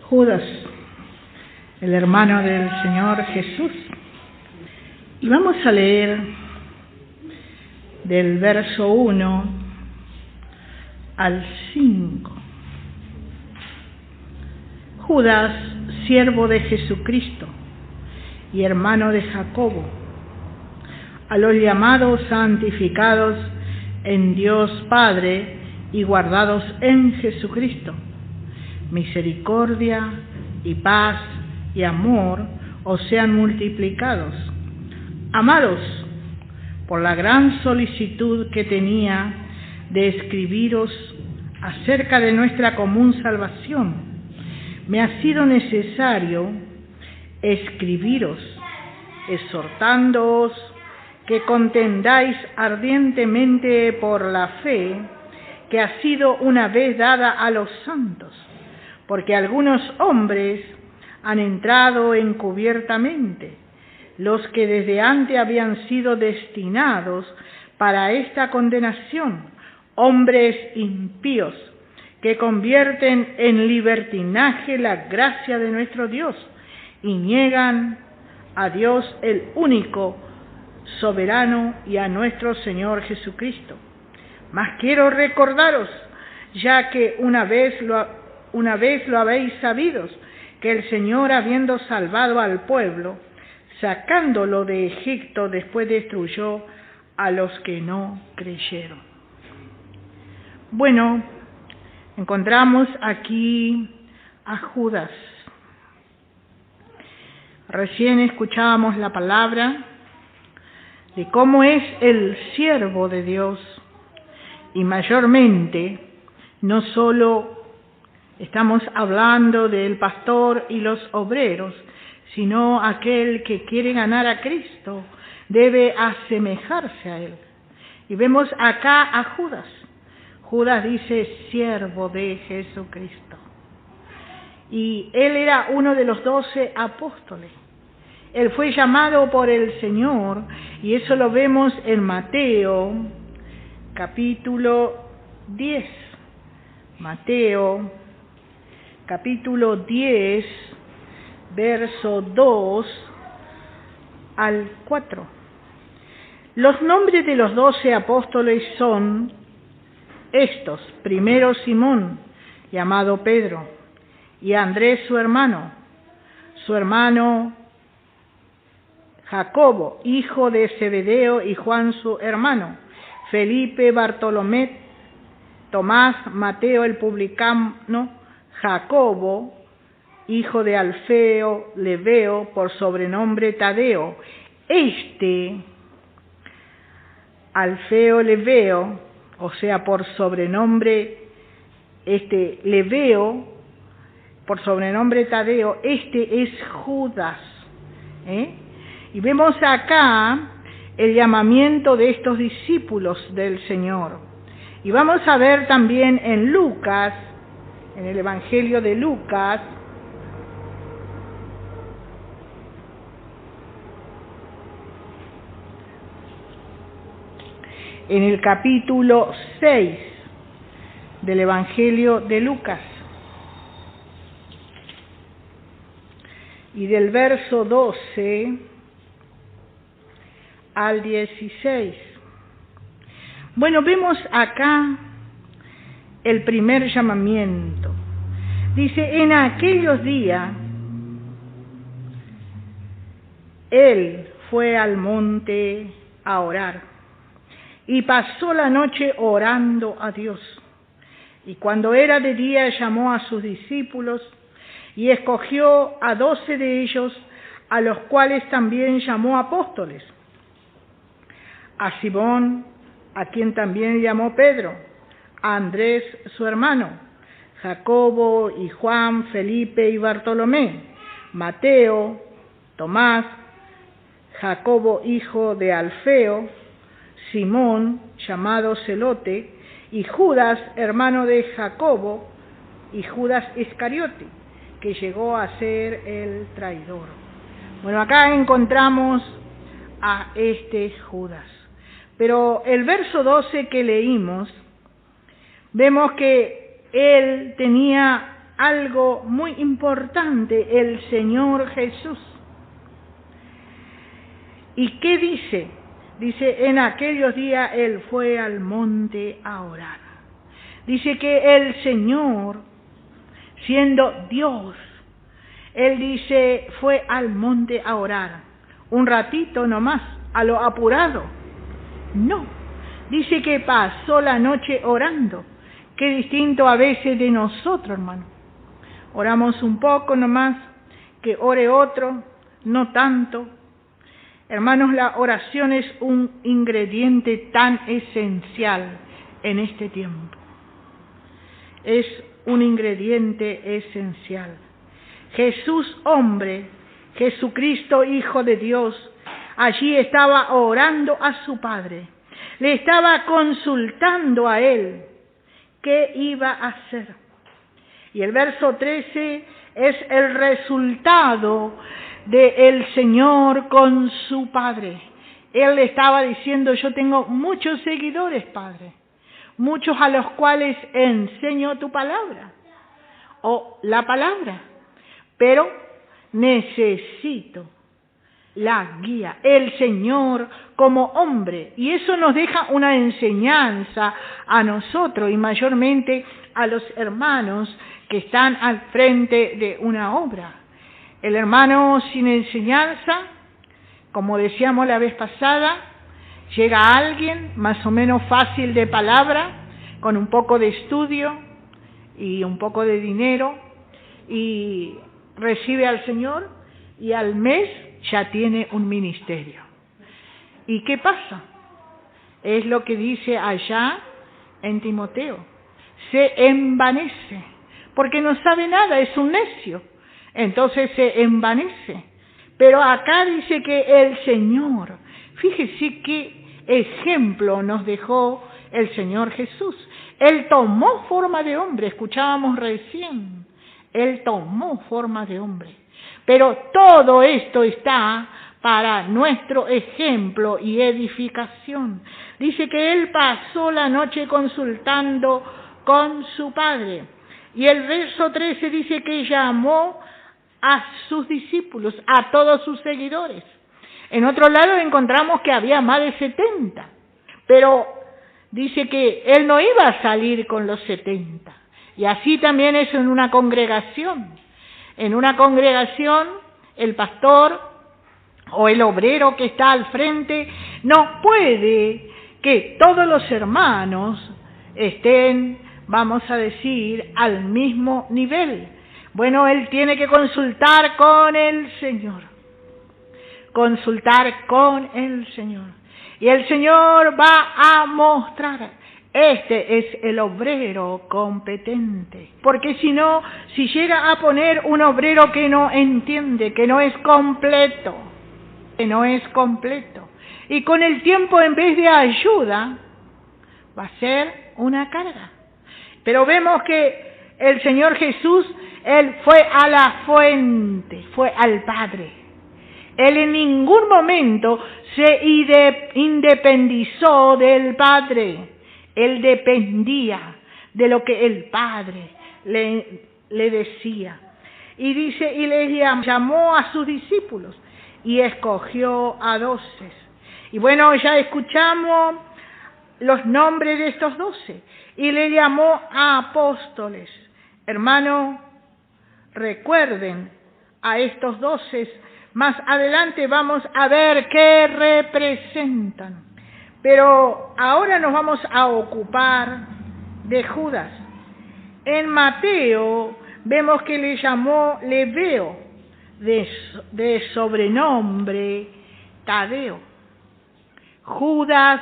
Judas, el hermano del Señor Jesús. Y vamos a leer del verso 1 al 5. Judas, siervo de Jesucristo y hermano de Jacobo, a los llamados santificados en Dios Padre y guardados en Jesucristo, misericordia y paz y amor os sean multiplicados. Amados, por la gran solicitud que tenía de escribiros acerca de nuestra común salvación, me ha sido necesario escribiros, exhortándoos que contendáis ardientemente por la fe que ha sido una vez dada a los santos, porque algunos hombres han entrado encubiertamente, los que desde antes habían sido destinados para esta condenación, hombres impíos, que convierten en libertinaje la gracia de nuestro Dios y niegan a Dios el único soberano y a nuestro Señor Jesucristo. Mas quiero recordaros, ya que una vez lo habéis sabido, que el Señor, habiendo salvado al pueblo, sacándolo de Egipto, después destruyó a los que no creyeron. Bueno, encontramos aquí a Judas. Recién escuchábamos la palabra de cómo es el siervo de Dios, y mayormente no solo estamos hablando del pastor y los obreros, sino aquel que quiere ganar a Cristo debe asemejarse a Él. Y vemos acá a Judas. Judas dice siervo de Jesucristo. Y él era uno de los 12 apóstoles. Él fue llamado por el Señor, y eso lo vemos en Mateo, capítulo 10. Mateo, capítulo 10, verso 2 al 4. Los nombres de los 12 apóstoles son estos: primero Simón, llamado Pedro, y Andrés su hermano Jacobo, hijo de Zebedeo, y Juan su hermano, Felipe, Bartolomé, Tomás, Mateo el publicano, Jacobo, hijo de Alfeo, Lebeo, por sobrenombre Tadeo. Alfeo Lebeo, o sea, por sobrenombre Lebeo, por sobrenombre Tadeo, es Judas. Y vemos acá el llamamiento de estos discípulos del Señor. Y vamos a ver también en Lucas, en el Evangelio de Lucas, en el capítulo 6 del Evangelio de Lucas, y del verso 12 al 16. Bueno, vemos acá el primer llamamiento. Dice: en aquellos días él fue al monte a orar y pasó la noche orando a Dios. Y cuando era de día llamó a sus discípulos y escogió a 12 de ellos, a los cuales también llamó apóstoles: a Simón, a quien también llamó Pedro, a Andrés su hermano, Jacobo y Juan, Felipe y Bartolomé, Mateo, Tomás, Jacobo hijo de Alfeo, Simón llamado Celote, y Judas hermano de Jacobo, y Judas Iscariote, que llegó a ser el traidor. Bueno, acá encontramos a este Judas. Pero el verso 12 que leímos, vemos que él tenía algo muy importante el Señor Jesús. ¿Y qué dice? Dice, en aquellos días Él fue al monte a orar. Dice que el Señor, siendo Dios, Él dice, fue al monte a orar. Un ratito nomás, a lo apurado. No, dice que pasó la noche orando. Qué distinto a veces de nosotros, hermano. Oramos un poco nomás, que ore otro, no tanto. Hermanos, la oración es un ingrediente tan esencial en este tiempo. Es un ingrediente esencial. Jesús hombre, Jesucristo Hijo de Dios, allí estaba orando a su Padre. Le estaba consultando a Él qué iba a hacer. Y el verso 13 es el resultado del Señor con su Padre. Él le estaba diciendo, yo tengo muchos seguidores, Padre, muchos a los cuales enseño tu palabra, o la palabra, pero necesito la guía, el Señor como hombre, y eso nos deja una enseñanza a nosotros y mayormente a los hermanos que están al frente de una obra. El hermano sin enseñanza, como decíamos la vez pasada, llega a alguien más o menos fácil de palabra, con un poco de estudio y un poco de dinero, y recibe al Señor y al mes ya tiene un ministerio. ¿Y qué pasa? Es lo que dice allá en Timoteo. Se envanece, porque no sabe nada, es un necio. Entonces se envanece. Pero acá dice que el Señor, fíjese qué ejemplo nos dejó el Señor Jesús. Él tomó forma de hombre, escuchábamos recién. Él tomó forma de hombre. Pero todo esto está para nuestro ejemplo y edificación. Dice que Él pasó la noche consultando con su Padre. Y el verso 13 dice que llamó a sus discípulos, a todos sus seguidores. En otro lado encontramos que había más de 70, pero dice que Él no iba a salir con los 70. Y así también es en una congregación. En una congregación, el pastor o el obrero que está al frente no puede que todos los hermanos estén, vamos a decir, al mismo nivel. Bueno, él tiene que consultar con el Señor. Consultar con el Señor. Y el Señor va a mostrar. Este es el obrero competente. Porque si no, si llega a poner un obrero que no entiende, que no es completo, y con el tiempo en vez de ayuda, va a ser una carga. Pero vemos que el Señor Jesús, Él fue a la fuente, fue al Padre. Él en ningún momento se independizó del Padre. Él dependía de lo que el Padre le decía. Y dice, y le llamó a sus discípulos y escogió a 12. Y bueno, ya escuchamos los nombres de estos 12. Y le llamó a apóstoles. Hermano, recuerden a estos 12. Más adelante vamos a ver qué representan. Pero ahora nos vamos a ocupar de Judas. En Mateo vemos que le llamó Lebeo, de sobrenombre Tadeo. Judas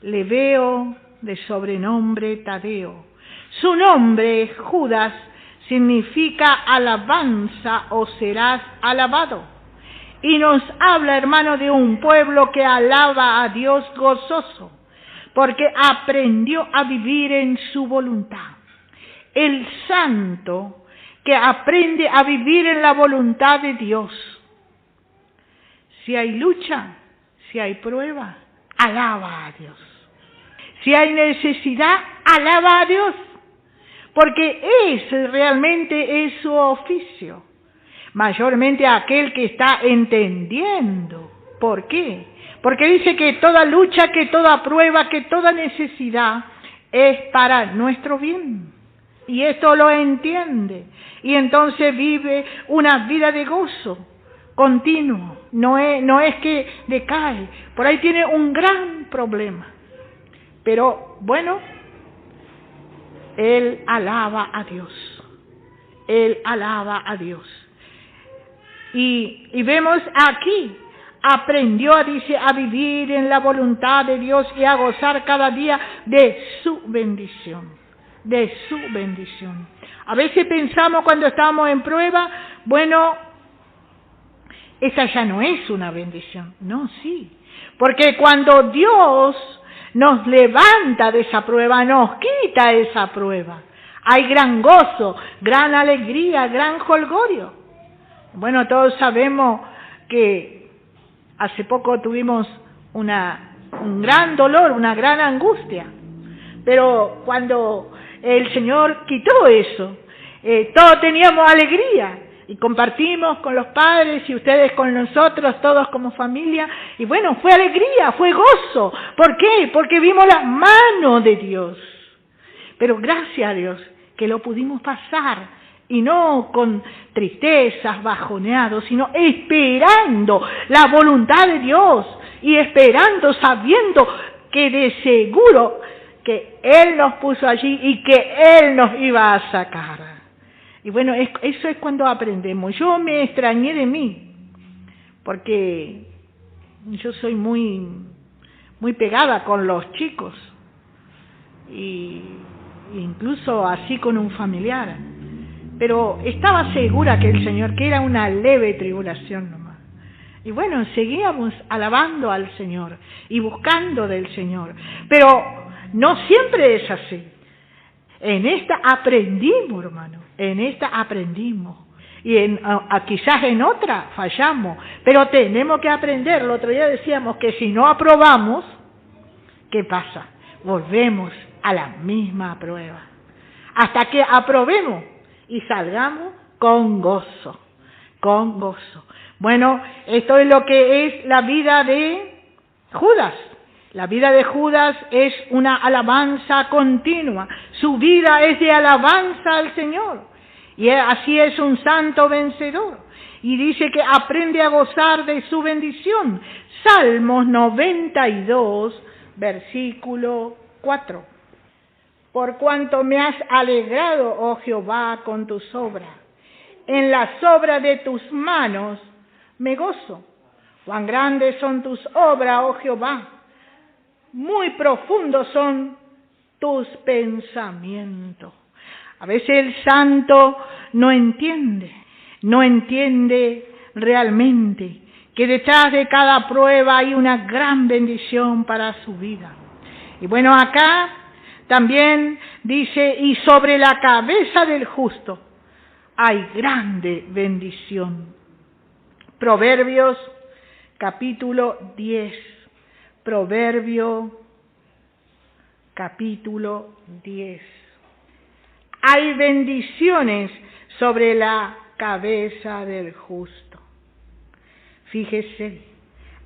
Lebeo, de sobrenombre Tadeo. Su nombre, Judas, significa alabanza o serás alabado. Y nos habla, hermano, de un pueblo que alaba a Dios gozoso, porque aprendió a vivir en su voluntad. El santo que aprende a vivir en la voluntad de Dios. Si hay lucha, si hay prueba, alaba a Dios. Si hay necesidad, alaba a Dios. porque realmente es su oficio. Mayormente aquel que está entendiendo. ¿Por qué? Porque dice que toda lucha, que toda prueba, que toda necesidad es para nuestro bien. Y esto lo entiende. Y entonces vive una vida de gozo continuo. No es que decae. Por ahí tiene un gran problema. Pero bueno, él alaba a Dios. Él alaba a Dios. Y vemos aquí, aprendió, dice, a vivir en la voluntad de Dios y a gozar cada día de su bendición. De su bendición. A veces pensamos cuando estamos en prueba, bueno, esa ya no es una bendición. No, sí. Porque cuando Dios nos levanta de esa prueba, nos quita esa prueba, hay gran gozo, gran alegría, gran jolgorio. Bueno, todos sabemos que hace poco tuvimos un gran dolor, una gran angustia, pero cuando el Señor quitó eso, todos teníamos alegría y compartimos con los padres y ustedes con nosotros, todos como familia, y bueno, fue alegría, fue gozo. ¿Por qué? Porque vimos la mano de Dios. Pero gracias a Dios que lo pudimos pasar, y no con tristezas, bajoneados, sino esperando la voluntad de Dios y esperando, sabiendo que de seguro que Él nos puso allí y que Él nos iba a sacar. Y bueno, eso es cuando aprendemos. Yo me extrañé de mí, porque yo soy muy pegada con los chicos, y incluso así con un familiar. Pero estaba segura que el Señor, que era una leve tribulación nomás. Y bueno, seguíamos alabando al Señor y buscando del Señor. Pero no siempre es así. En esta aprendimos, hermano. En esta aprendimos. Y quizás en otra fallamos. Pero tenemos que aprender. El otro día decíamos que si no aprobamos, ¿qué pasa? Volvemos a la misma prueba. Hasta que aprobemos y salgamos con gozo, con gozo. Bueno, esto es lo que es la vida de Judas. La vida de Judas es una alabanza continua. Su vida es de alabanza al Señor. Y así es un santo vencedor. Y dice que aprende a gozar de su bendición. Salmos 92, versículo 4. Por cuanto me has alegrado, oh Jehová, con tus obras. En las obras de tus manos me gozo. Cuán grandes son tus obras, oh Jehová. Muy profundos son tus pensamientos. A veces el santo no entiende realmente que detrás de cada prueba hay una gran bendición para su vida. Y bueno, acá también dice, y sobre la cabeza del justo hay grande bendición. Proverbios capítulo 10. Proverbio capítulo 10. Hay bendiciones sobre la cabeza del justo. Fíjese,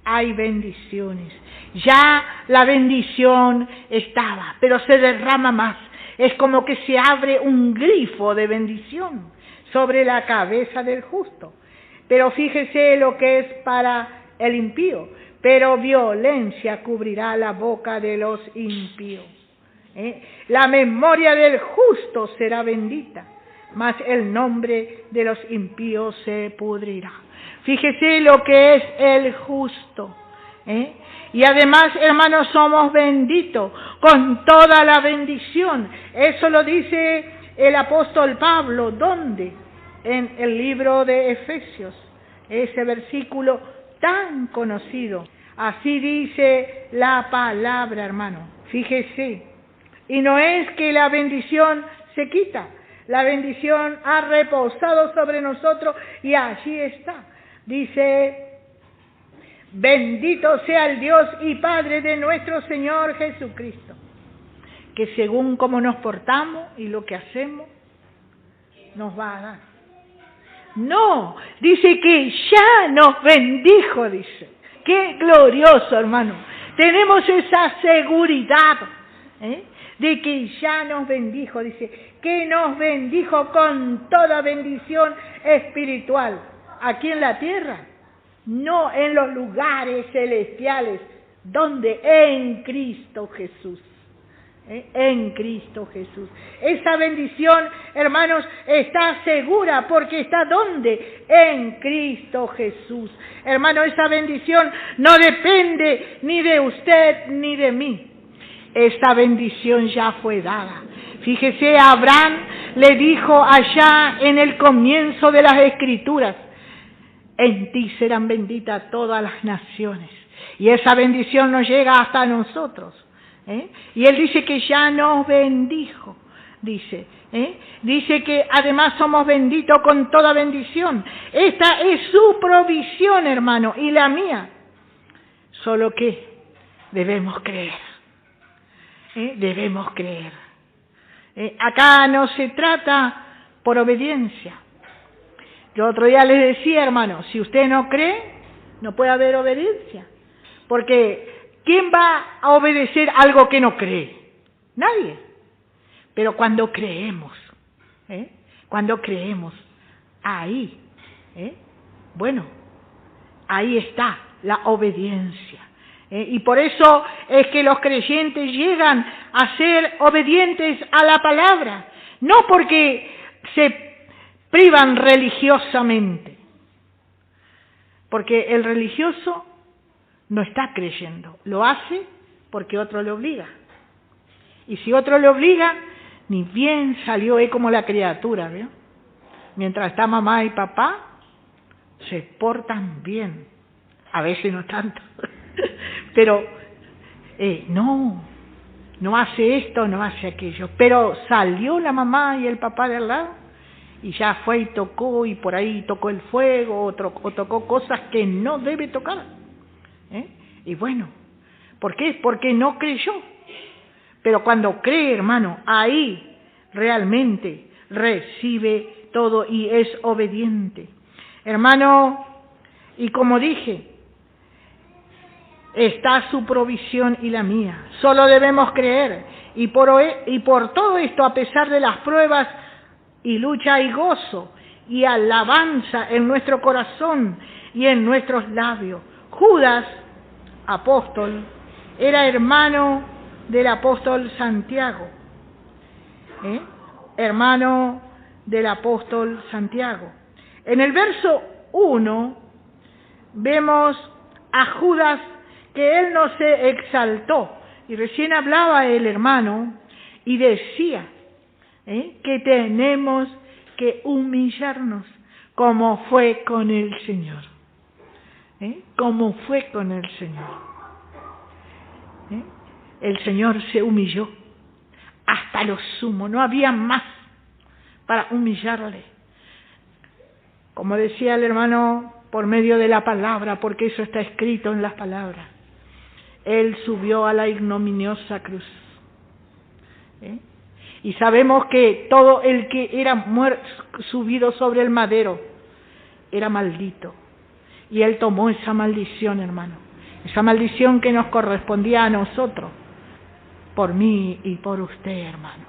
hay bendiciones. Ya la bendición estaba, pero se derrama más. Es como que se abre un grifo de bendición sobre la cabeza del justo. Pero fíjese lo que es para el impío. Pero violencia cubrirá la boca de los impíos. La memoria del justo será bendita, mas el nombre de los impíos se pudrirá. Fíjese lo que es el justo. Y además, hermanos, somos benditos con toda la bendición. Eso lo dice el apóstol Pablo. ¿Dónde? En el libro de Efesios. Ese versículo tan conocido. Así dice la palabra, hermano. Fíjese. Y no es que la bendición se quita. La bendición ha reposado sobre nosotros y allí está. Dice, bendito sea el Dios y Padre de nuestro Señor Jesucristo, que según cómo nos portamos y lo que hacemos, nos va a dar. No, dice que ya nos bendijo, dice. Qué glorioso, hermano. Tenemos esa seguridad de que ya nos bendijo, dice, que nos bendijo con toda bendición espiritual. Aquí en la tierra, no en los lugares celestiales, donde en Cristo Jesús. En Cristo Jesús. Esa bendición, hermanos, está segura porque está ¿dónde? En Cristo Jesús. Hermano, esa bendición no depende ni de usted ni de mí. Esa bendición ya fue dada. Fíjese, Abraham le dijo allá en el comienzo de las Escrituras: en ti serán benditas todas las naciones. Y esa bendición nos llega hasta nosotros. Y él dice que ya nos bendijo, dice que además somos benditos con toda bendición. Esta es su provisión, hermano, y la mía. Solo que debemos creer, debemos creer. Acá no se trata por obediencia. Yo otro día les decía, hermano, si usted no cree, no puede haber obediencia, porque ¿quién va a obedecer algo que no cree? Nadie. Pero cuando creemos, ahí, bueno, ahí está la obediencia. Y por eso es que los creyentes llegan a ser obedientes a la palabra, no porque se privan religiosamente, porque el religioso no está creyendo, lo hace porque otro le obliga. Y si otro le obliga, ni bien salió, es como la criatura, ¿vio? Mientras está mamá y papá, se portan bien. A veces no tanto. Pero no hace esto, no hace aquello. Pero salió la mamá y el papá de al lado, y ya fue y tocó, y por ahí tocó el fuego, o tocó cosas que no debe tocar. Y bueno, ¿por qué? Porque no creyó. Pero cuando cree, hermano, ahí realmente recibe todo y es obediente. Hermano, y como dije, está su provisión y la mía. Solo debemos creer. Y por todo esto, a pesar de las pruebas y lucha y gozo y alabanza en nuestro corazón y en nuestros labios. Judas, apóstol, era hermano del apóstol Santiago. Hermano del apóstol Santiago. En el verso 1 vemos a Judas que él no se exaltó. Y recién hablaba el hermano y decía que tenemos que humillarnos como fue con el Señor. Como fue con el Señor. El Señor se humilló hasta lo sumo, no había más para humillarle. Como decía el hermano, por medio de la palabra, porque eso está escrito en las palabras. Él subió a la ignominiosa cruz. Y sabemos que todo el que era subido sobre el madero era maldito. Y Él tomó esa maldición, hermano. Esa maldición que nos correspondía a nosotros. Por mí y por usted, hermano.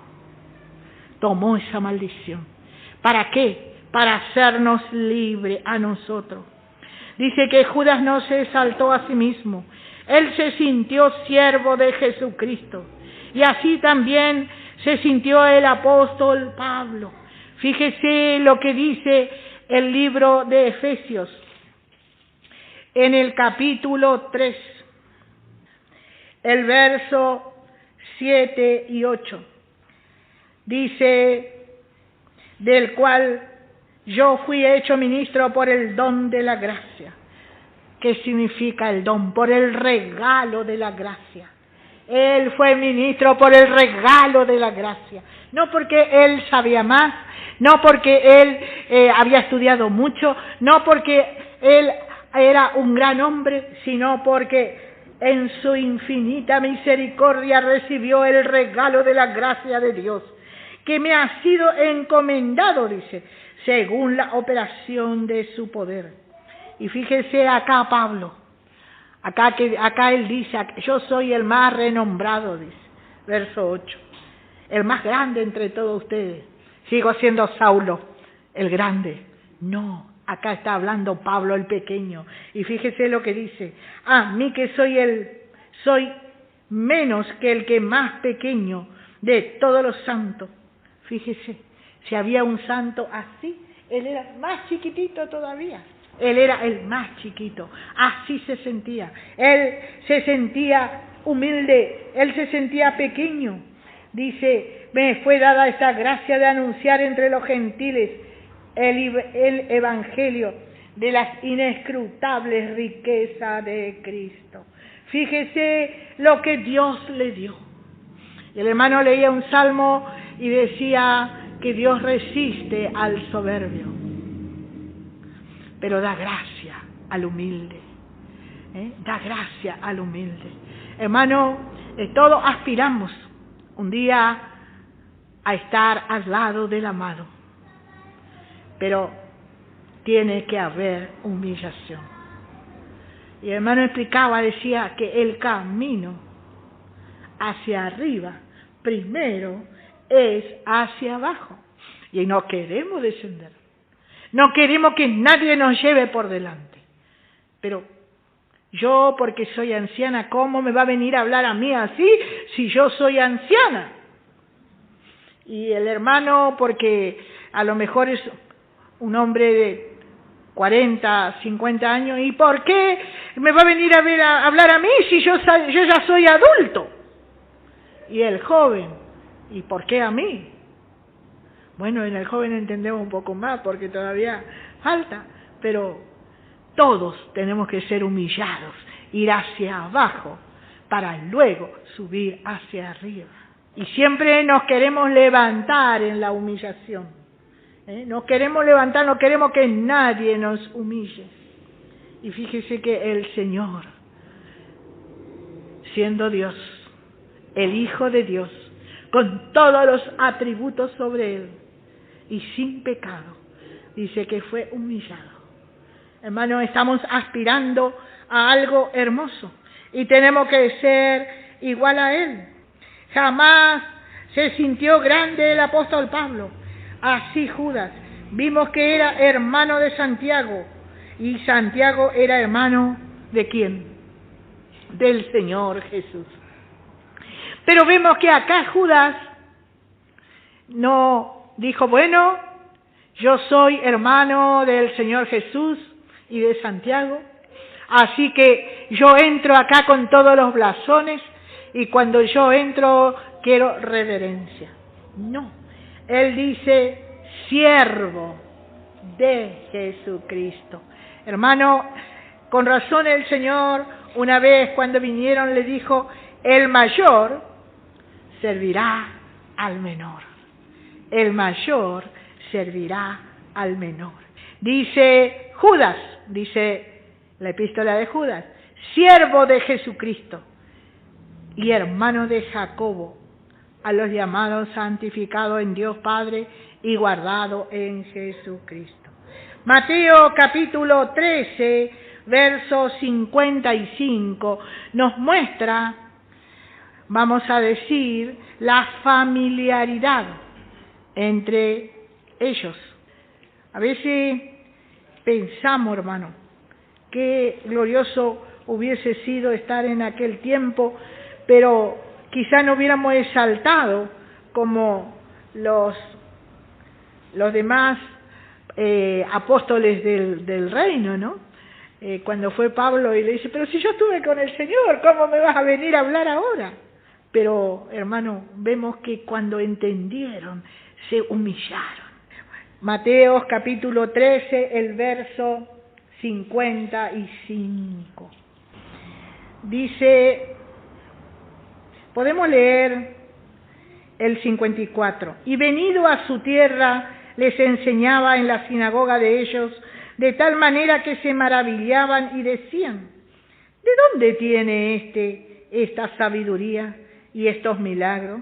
Tomó esa maldición. ¿Para qué? Para hacernos libres a nosotros. Dice que Judas no se exaltó a sí mismo. Él se sintió siervo de Jesucristo. Y así también se sintió el apóstol Pablo. Fíjese lo que dice el libro de Efesios. En el capítulo 3, el verso 7 y 8, dice, del cual yo fui hecho ministro por el don de la gracia. ¿Qué significa el don? Por el regalo de la gracia. Él fue ministro por el regalo de la gracia. No porque él sabía más, no porque él había estudiado mucho, no porque él era un gran hombre, sino porque en su infinita misericordia recibió el regalo de la gracia de Dios, que me ha sido encomendado, dice, según la operación de su poder. Y fíjese acá Pablo, acá él dice, yo soy el más renombrado, dice, verso 8, el más grande entre todos ustedes. Sigo siendo Saulo, el grande. No, acá está hablando Pablo el pequeño. Y fíjese lo que dice, a mí que soy menos que el que más pequeño de todos los santos. Fíjese, si había un santo así, él era más chiquitito todavía. Él era el más chiquito, así se sentía. Él se sentía humilde, él se sentía pequeño. Dice, me fue dada esta gracia de anunciar entre los gentiles el evangelio de las inescrutables riquezas de Cristo. Fíjese lo que Dios le dio. El hermano leía un salmo y decía que Dios resiste al soberbio, pero da gracia al humilde. Da gracia al humilde. Hermano, todos aspiramos un día a estar al lado del amado, pero tiene que haber humillación. Y el hermano explicaba, decía que el camino hacia arriba primero es hacia abajo, y no queremos descender, no queremos que nadie nos lleve por delante. Pero yo, porque soy anciana, ¿cómo me va a venir a hablar a mí así si yo soy anciana? Y el hermano, porque a lo mejor es un hombre de 40, 50 años, ¿y por qué me va a venir a hablar a mí si yo ya soy adulto? Y el joven, ¿y por qué a mí? Bueno, en el joven entendemos un poco más porque todavía falta, pero todos tenemos que ser humillados, ir hacia abajo para luego subir hacia arriba. Y siempre nos queremos levantar en la humillación. Nos queremos levantar, no queremos que nadie nos humille. Y fíjese que el Señor, siendo Dios, el Hijo de Dios, con todos los atributos sobre Él y sin pecado, dice que fue humillado. Hermanos, estamos aspirando a algo hermoso y tenemos que ser igual a Él. Jamás se sintió grande el apóstol Pablo. Así Judas. Vimos que era hermano de Santiago. Y Santiago era hermano ¿de quién? Del Señor Jesús. Pero vemos que acá Judas no dijo, bueno, yo soy hermano del Señor Jesús y de Santiago, así que yo entro acá con todos los blasones y cuando yo entro quiero reverencia. No, él dice siervo de Jesucristo. Hermano, con razón el Señor una vez cuando vinieron le dijo, el mayor servirá al menor. El mayor servirá al menor. Dice Judas, dice la epístola de Judas, siervo de Jesucristo y hermano de Jacobo, a los llamados santificados en Dios Padre y guardados en Jesucristo. Mateo capítulo 13, verso 55, nos muestra, vamos a decir, la familiaridad entre ellos. A veces pensamos, hermano, qué glorioso hubiese sido estar en aquel tiempo, pero quizá no hubiéramos exaltado como los demás apóstoles del reino, ¿no? Cuando fue Pablo y le dice, pero si yo estuve con el Señor, ¿cómo me vas a venir a hablar ahora? Pero, hermano, vemos que cuando entendieron, se humillaron. Mateo capítulo 13, el verso 55. Dice, podemos leer el 54. Y venido a su tierra, les enseñaba en la sinagoga de ellos, de tal manera que se maravillaban y decían, ¿De dónde tiene esta sabiduría y estos milagros?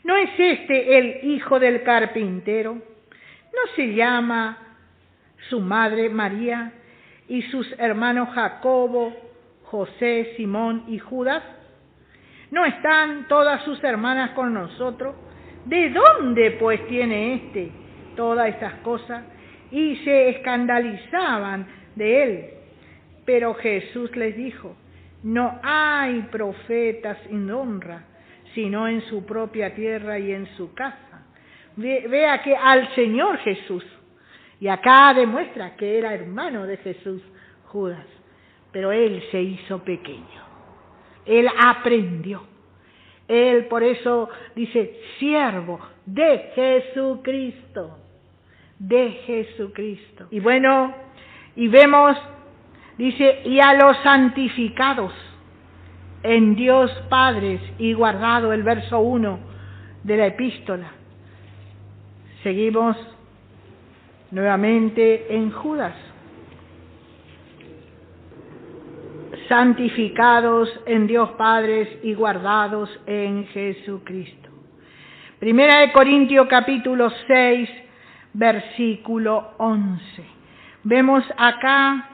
¿No es este el hijo del carpintero? ¿No se llama su madre María y sus hermanos Jacobo, José, Simón y Judas? ¿No están todas sus hermanas con nosotros? ¿De dónde pues tiene todas estas cosas? Y se escandalizaban de él. Pero Jesús les dijo: no hay profeta sin honra, sino en su propia tierra y en su casa. Vea que al Señor Jesús, y acá demuestra que era hermano de Jesús, Judas, pero él se hizo pequeño, él aprendió, él por eso dice siervo de Jesucristo, de Jesucristo. Y bueno, y vemos, dice, y a los santificados en Dios Padre y guardado, el verso 1 de la epístola. Seguimos nuevamente en Judas. Santificados en Dios Padre y guardados en Jesucristo. Primera de Corintios capítulo 6, versículo 11. Vemos acá,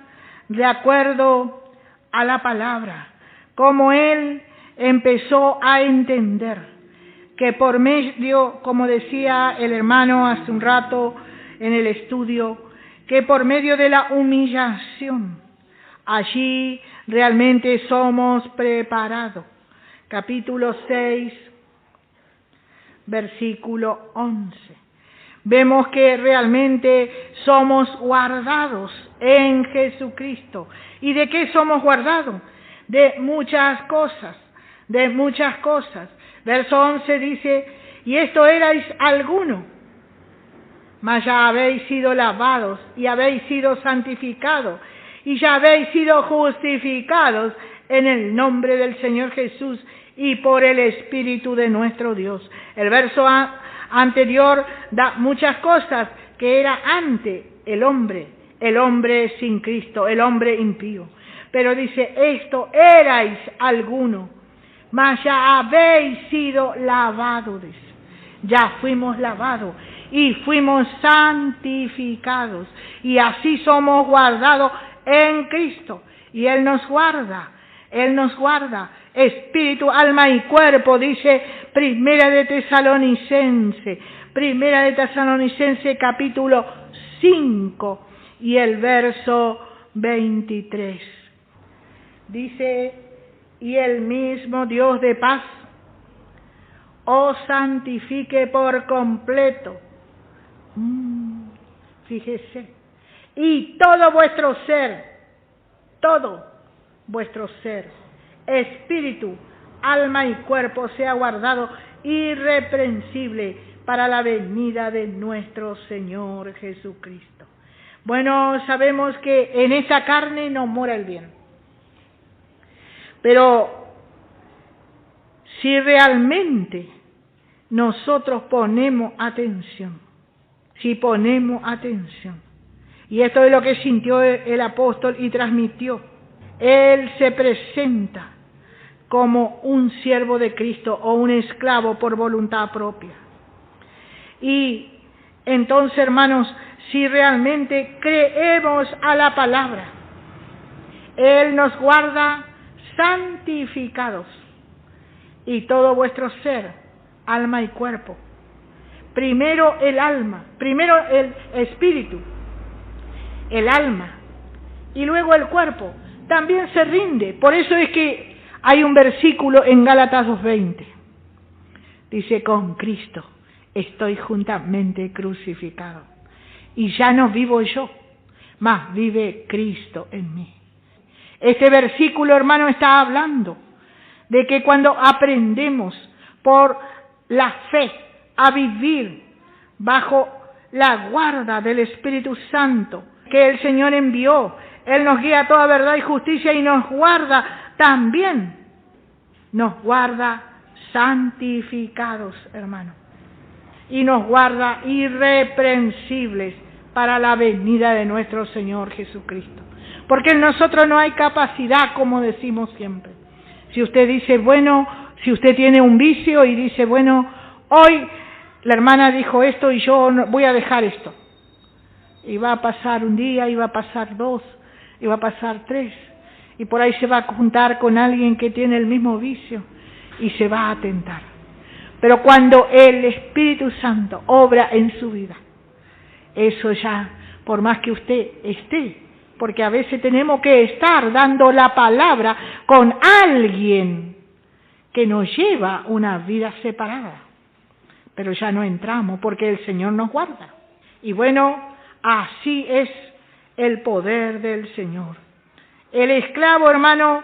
de acuerdo a la palabra, cómo él empezó a entender que por medio, como decía el hermano hace un rato en el estudio, que por medio de la humillación, allí realmente somos preparados. Capítulo 6, versículo 11. Vemos que realmente somos guardados en Jesucristo. ¿Y de qué somos guardados? De muchas cosas, de muchas cosas. Verso 11 dice: y esto erais alguno, mas ya habéis sido lavados y habéis sido santificados y ya habéis sido justificados en el nombre del Señor Jesús y por el Espíritu de nuestro Dios. El verso anterior da muchas cosas que era ante el hombre sin Cristo, el hombre impío. Pero dice: esto erais alguno, mas ya habéis sido lavados. Ya fuimos lavados y fuimos santificados, y así somos guardados en Cristo. Y Él nos guarda, espíritu, alma y cuerpo, dice Primera de Tesalonicense capítulo 5 y el verso 23. Dice: y el mismo Dios de paz os santifique por completo. Fíjese. Y todo vuestro ser, espíritu, alma y cuerpo sea guardado irreprensible para la venida de nuestro Señor Jesucristo. Bueno, sabemos que en esta carne no mora el bien. Pero si realmente nosotros ponemos atención, y esto es lo que sintió el apóstol y transmitió, él se presenta como un siervo de Cristo o un esclavo por voluntad propia. Y entonces, hermanos, si realmente creemos a la palabra, Él nos guarda santificados, y todo vuestro ser, alma y cuerpo. Primero el alma, primero el espíritu, el alma, y luego el cuerpo también se rinde. Por eso es que hay un versículo en Gálatas 2:20. Dice: con Cristo estoy juntamente crucificado, y ya no vivo yo, mas vive Cristo en mí. Este versículo, hermano, está hablando de que cuando aprendemos por la fe a vivir bajo la guarda del Espíritu Santo que el Señor envió, Él nos guía a toda verdad y justicia, y nos guarda también, nos guarda santificados, hermano, y nos guarda irreprensibles para la venida de nuestro Señor Jesucristo. porque en nosotros no hay capacidad, como decimos siempre. Si usted dice, bueno, si usted tiene un vicio y dice, bueno, hoy la hermana dijo esto y yo voy a dejar esto. Y va a pasar un día, y va a pasar 2, y va a pasar 3, y por ahí se va a juntar con alguien que tiene el mismo vicio y se va a tentar. Pero cuando el Espíritu Santo obra en su vida, eso ya, por más que usted esté, porque a veces tenemos que estar dando la palabra con alguien que nos lleva una vida separada, pero ya no entramos porque el Señor nos guarda. Y bueno, así es el poder del Señor. El esclavo, hermano,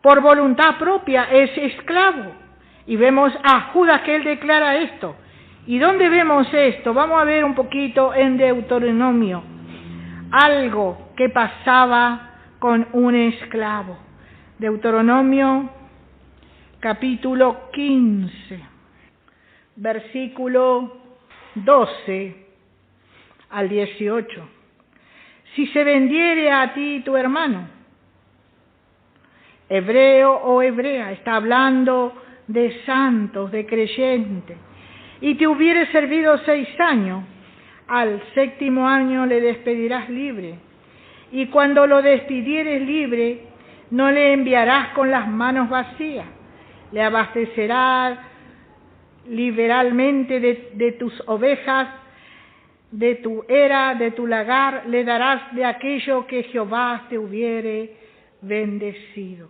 por voluntad propia es esclavo. Y vemos a Judas que él declara esto. ¿Y dónde vemos esto? Vamos a ver un poquito en Deuteronomio. Algo que pasaba con un esclavo. Deuteronomio capítulo 15, versículo 12 al 18. Si se vendiere a ti tu hermano, hebreo o hebrea, está hablando de santos, de creyentes, y te hubiere servido 6 años, al 7º año le despedirás libre, y cuando lo despidieres libre, no le enviarás con las manos vacías, le abastecerás liberalmente de tus ovejas, de tu era, de tu lagar, le darás de aquello que Jehová te hubiere bendecido.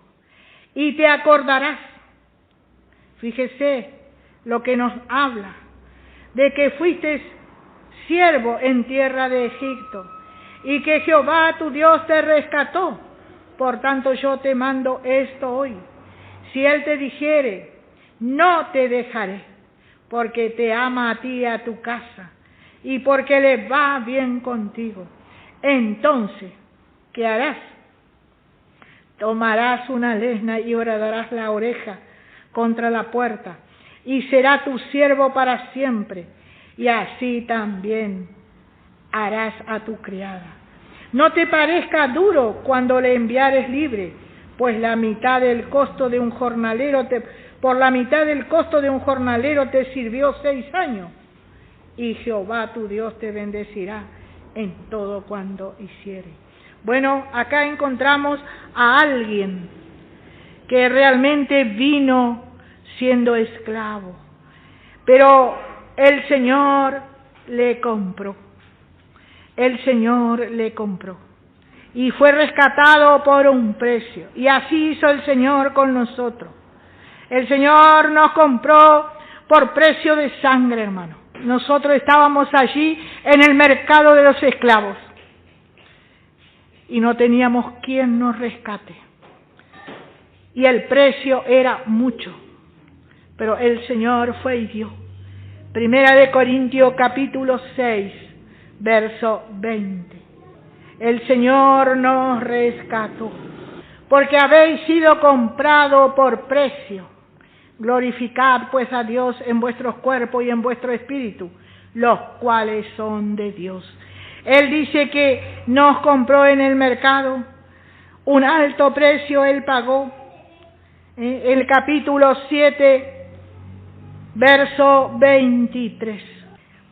Y te acordarás, fíjese lo que nos habla, de que fuiste siervo en tierra de Egipto, y que Jehová tu Dios te rescató. Por tanto yo te mando esto hoy. Si él te dijere, no te dejaré, porque te ama a ti y a tu casa, y porque le va bien contigo, entonces, ¿qué harás? Tomarás una lesna y horadarás la oreja contra la puerta, y será tu siervo para siempre, y así también harás a tu criada. No te parezca duro cuando le enviares libre, pues la mitad del costo de un jornalero por la mitad del costo de un jornalero te sirvió 6 años, y Jehová tu Dios te bendecirá en todo cuando hiciere. Bueno, acá encontramos a alguien que realmente vino siendo esclavo, pero el Señor le compró. El Señor le compró y fue rescatado por un precio. Y así hizo el Señor con nosotros. El Señor nos compró por precio de sangre, hermano. Nosotros estábamos allí en el mercado de los esclavos y no teníamos quien nos rescate. Y el precio era mucho, pero el Señor fue y dio. Primera de Corintios capítulo 6, verso 20. El Señor nos rescató, porque habéis sido comprado por precio. Glorificad pues a Dios en vuestros cuerpos y en vuestro espíritu, los cuales son de Dios. Él dice que nos compró en el mercado, un alto precio Él pagó. El capítulo 7, verso 23.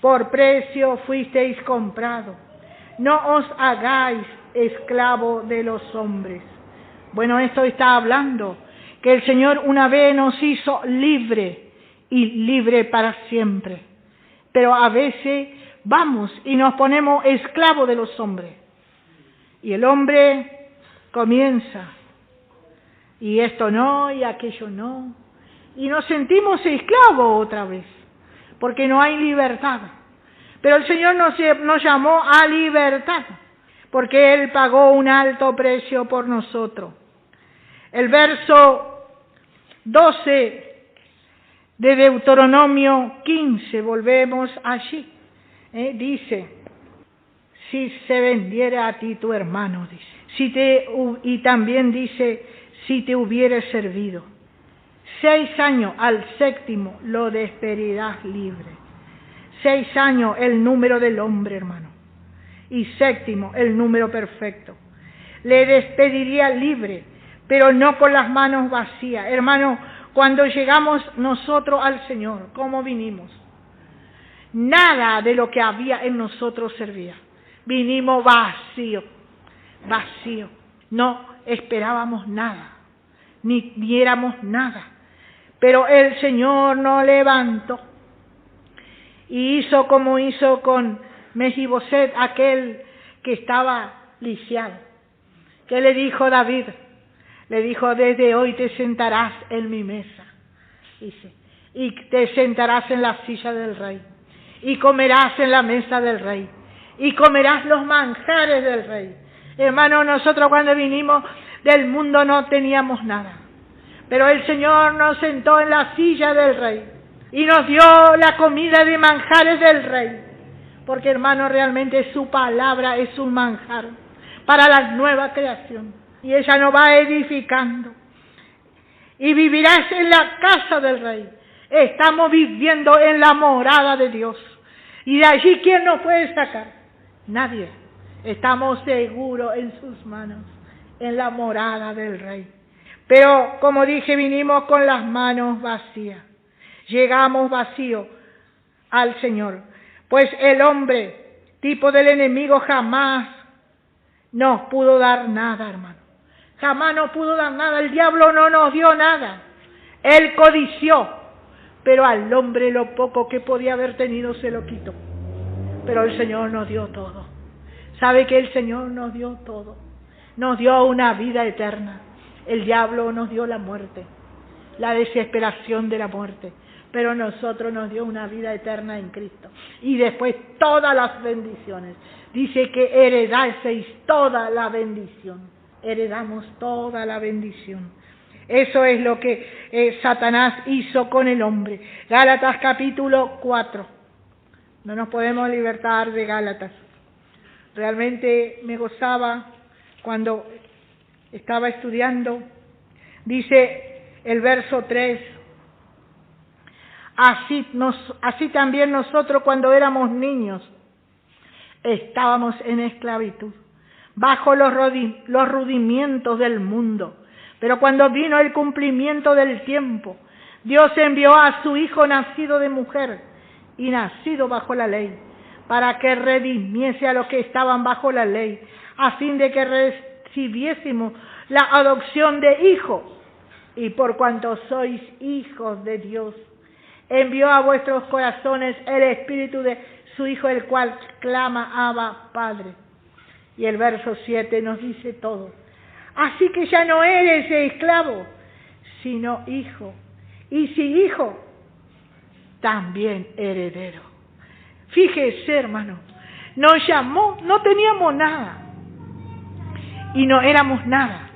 Por precio fuisteis comprados, no os hagáis esclavo de los hombres. Bueno, esto está hablando que el Señor una vez nos hizo libre y libre para siempre. Pero a veces vamos y nos ponemos esclavos de los hombres. Y el hombre comienza, y esto no, y aquello no. Y nos sentimos esclavos otra vez, porque no hay libertad. Pero el Señor nos llamó a libertad, porque Él pagó un alto precio por nosotros. El verso 12 de Deuteronomio 15, volvemos allí, dice, si se vendiera a ti tu hermano, dice, y también dice, si te hubiere servido, 6 años, al 7º lo despedirás libre. 6 años el número del hombre, hermano. y séptimo, el número perfecto. Le despediría libre, pero no con las manos vacías. Hermano, cuando llegamos nosotros al Señor, ¿cómo vinimos? Nada de lo que había en nosotros servía. Vinimos vacío. No esperábamos nada, ni éramos nada. Pero el Señor nos levantó y hizo como hizo con Mefiboset, aquel que estaba lisiado. ¿Qué le dijo David? Le dijo: desde hoy te sentarás en mi mesa, dice, y te sentarás en la silla del rey, y comerás en la mesa del rey, y comerás los manjares del rey. Hermano, nosotros cuando vinimos del mundo no teníamos nada, pero el Señor nos sentó en la silla del rey y nos dio la comida de manjares del rey, porque hermano, realmente su palabra es un manjar para la nueva creación, y ella nos va edificando. Y vivirás en la casa del rey. Estamos viviendo en la morada de Dios, y de allí ¿quién nos puede sacar? Nadie. Estamos seguros en sus manos, en la morada del rey. Pero como dije, vinimos con las manos vacías, llegamos vacíos al Señor, pues el hombre, tipo del enemigo, jamás nos pudo dar nada, hermano. Jamás nos pudo dar nada. El diablo no nos dio nada. Él codició, pero al hombre lo poco que podía haber tenido se lo quitó. Pero el Señor nos dio todo. ¿Sabe que el Señor nos dio todo? Nos dio una vida eterna. El diablo nos dio la muerte, la desesperación de la muerte, pero nosotros nos dio una vida eterna en Cristo. Y después todas las bendiciones. Dice que heredaseis toda la bendición. Heredamos toda la bendición. Eso es lo que Satanás hizo con el hombre. Gálatas capítulo 4. No nos podemos libertar de Gálatas. Realmente me gozaba cuando estaba estudiando. Dice el verso 3. Así también nosotros, cuando éramos niños, estábamos en esclavitud, bajo los rudimientos del mundo. Pero cuando vino el cumplimiento del tiempo, Dios envió a su Hijo nacido de mujer y nacido bajo la ley, para que redimiese a los que estaban bajo la ley, a fin de que recibiésemos la adopción de hijos. Y por cuanto sois hijos de Dios, envió a vuestros corazones el Espíritu de su Hijo, el cual clama: Abba, Padre. Y el verso 7 nos dice todo. Así que ya no eres esclavo, sino hijo. Y si hijo, también heredero. Fíjese, hermano, nos llamó, no teníamos nada y no éramos nada,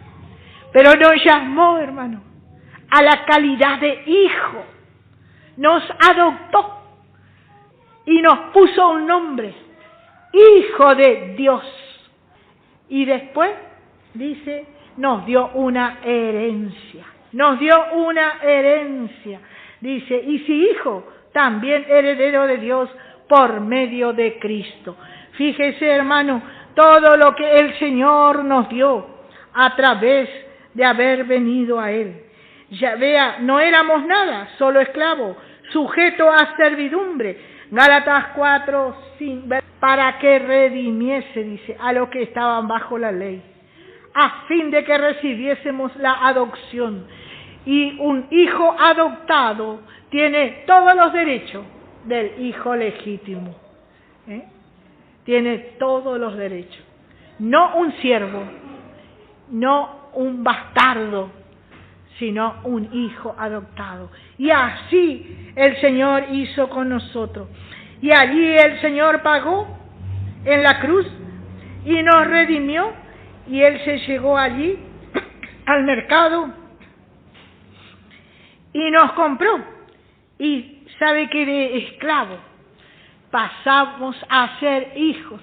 pero nos llamó, hermano, a la calidad de hijo. Nos adoptó y nos puso un nombre: Hijo de Dios. Y después dice, nos dio una herencia. Nos dio una herencia. Dice, y si hijo, también heredero de Dios por medio de Cristo. Fíjese, hermano, todo lo que el Señor nos dio a través de haber venido a Él. Ya vea, no éramos nada, solo esclavos, sujetos a servidumbre. Gálatas 4, 5, para que redimiese, dice, a los que estaban bajo la ley, a fin de que recibiésemos la adopción. Y un hijo adoptado tiene todos los derechos del hijo legítimo. Tiene todos los derechos. No un siervo, no un bastardo, sino un hijo adoptado. Y así el Señor hizo con nosotros. Y allí el Señor pagó en la cruz y nos redimió. Y Él se llegó allí al mercado y nos compró. Y sabe que de esclavo pasamos a ser hijos.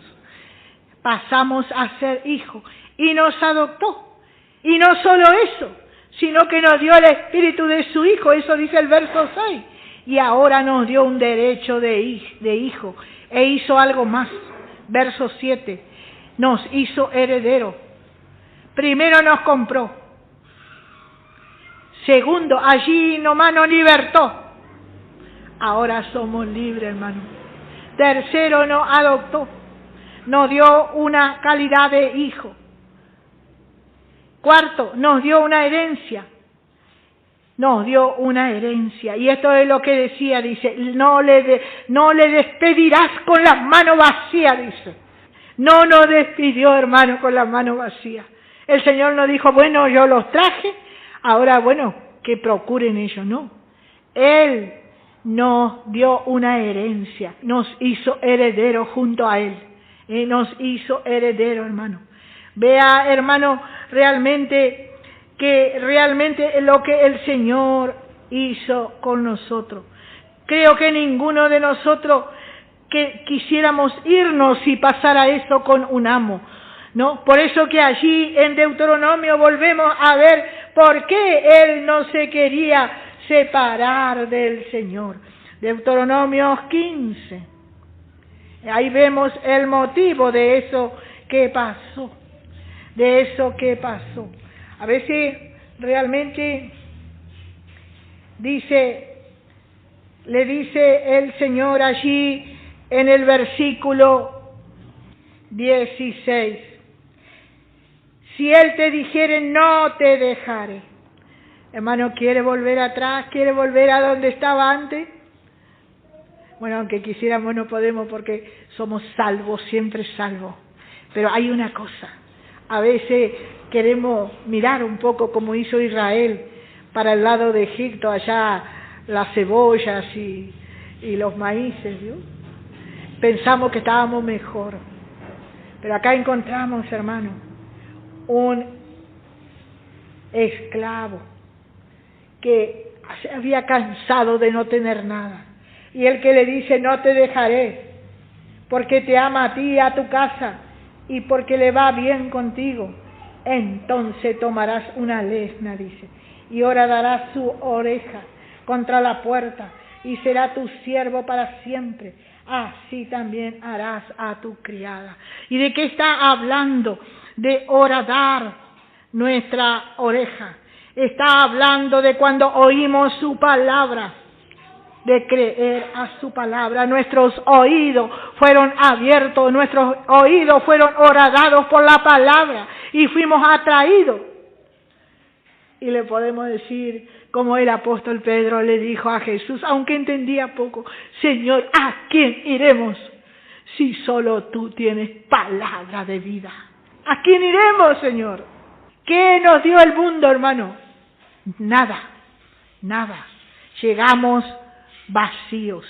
Pasamos a ser hijos. Y nos adoptó. Y no solo eso, sino que nos dio el espíritu de su Hijo. Eso dice el verso 6. Y ahora nos dio un derecho de hijo. E hizo algo más. verso 7, nos hizo heredero. Primero nos compró. Segundo, allí nomás nos libertó. Ahora somos libres, hermano. Tercero, nos adoptó. Nos dio una calidad de hijo. Cuarto, nos dio una herencia. Nos dio una herencia. Y esto es lo que decía, dice, no le despedirás con las manos vacías, dice. No nos despidió, hermano, con las manos vacías. El Señor nos dijo, bueno, yo los traje, ahora, bueno, que procuren ellos, no. Él nos dio una herencia, nos hizo heredero junto a Él. Nos hizo heredero, hermano. Vea, hermano, realmente lo que el Señor hizo con nosotros. Creo que ninguno de nosotros que quisiéramos irnos y pasar a eso con un amo, ¿no? Por eso que allí en Deuteronomio volvemos a ver por qué Él no se quería separar del Señor. Deuteronomio 15. Ahí vemos el motivo de eso que pasó. De eso que pasó. A veces realmente le dice el Señor allí en el versículo 16, si Él te dijere no te dejaré. Hermano, ¿quiere volver atrás? ¿Quiere volver a donde estaba antes? Bueno, aunque quisiéramos no podemos porque somos salvos, siempre salvos. Pero hay una cosa, a veces queremos mirar un poco como hizo Israel para el lado de Egipto, allá las cebollas y los maíces, ¿vio? Pensamos que estábamos mejor. Pero acá encontramos, hermano, un esclavo que se había cansado de no tener nada. Y el que le dice, no te dejaré, porque te ama a ti y a tu casa, y porque le va bien contigo. Entonces tomarás una lesna, dice, y horadarás su oreja contra la puerta, y será tu siervo para siempre. Así también harás a tu criada. ¿Y de qué está hablando? De horadar nuestra oreja. Está hablando de cuando oímos su palabra, de creer a su palabra. Nuestros oídos fueron abiertos, nuestros oídos fueron horadados por la palabra y fuimos atraídos. Y le podemos decir, como el apóstol Pedro le dijo a Jesús, aunque entendía poco, Señor, ¿a quién iremos si solo tú tienes palabra de vida? ¿A quién iremos, Señor? ¿Qué nos dio el mundo, hermano? Nada, nada. Llegamos vacíos.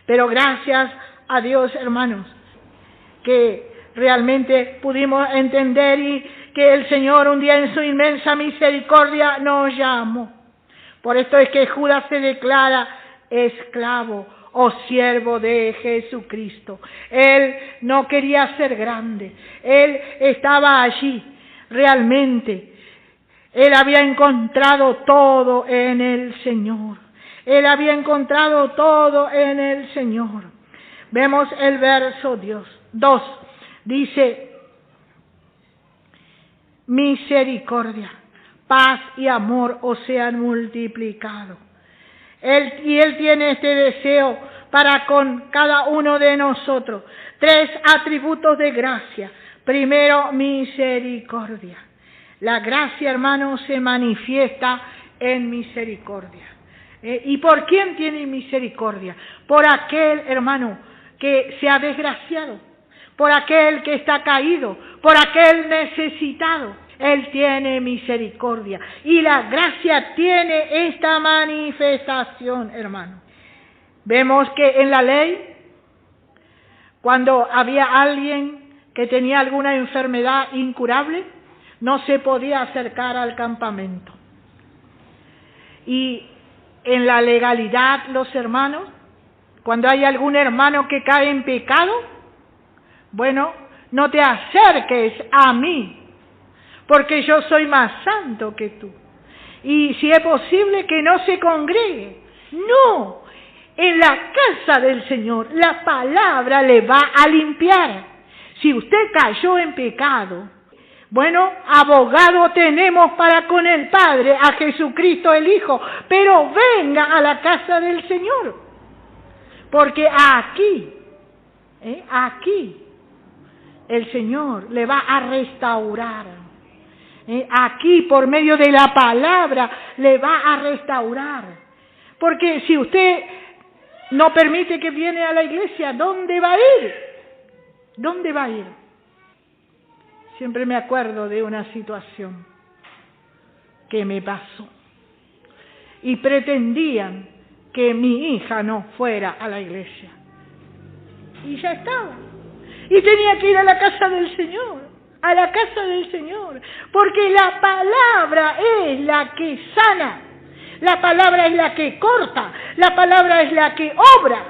Pero gracias a Dios, hermanos, que realmente pudimos entender y que el Señor un día en su inmensa misericordia nos llamó. Por esto es que Judas se declara esclavo o siervo de Jesucristo. Él no quería ser grande. Él estaba allí realmente. Él había encontrado todo en el Señor. Él había encontrado todo en el Señor. Vemos el verso 2. Dice, misericordia, paz y amor os sean multiplicados. Él tiene este deseo para con cada uno de nosotros. 3 atributos de gracia. Primero, misericordia. La gracia, hermano, se manifiesta en misericordia. ¿Y por quién tiene misericordia? Por aquel, hermano, que se ha desgraciado, por aquel que está caído, por aquel necesitado. Él tiene misericordia. Y la gracia tiene esta manifestación, hermano. Vemos que en la ley, cuando había alguien que tenía alguna enfermedad incurable, no se podía acercar al campamento. Y en la legalidad, los hermanos, cuando hay algún hermano que cae en pecado, bueno, no te acerques a mí, porque yo soy más santo que tú. Y si es posible que no se congregue. No, En la casa del Señor, la palabra le va a limpiar. Si usted cayó en pecado, bueno, abogado tenemos para con el Padre, a Jesucristo el Hijo, pero venga a la casa del Señor. Porque aquí, el Señor le va a restaurar. Aquí, por medio de la palabra, le va a restaurar. Porque si usted no permite que viene a la iglesia, ¿dónde va a ir? ¿Dónde va a ir? Siempre me acuerdo de una situación que me pasó. Y pretendían que mi hija no fuera a la iglesia. Y ya estaba. Y tenía que ir a la casa del Señor. A la casa del Señor. Porque la palabra es la que sana. La palabra es la que corta. La palabra es la que obra.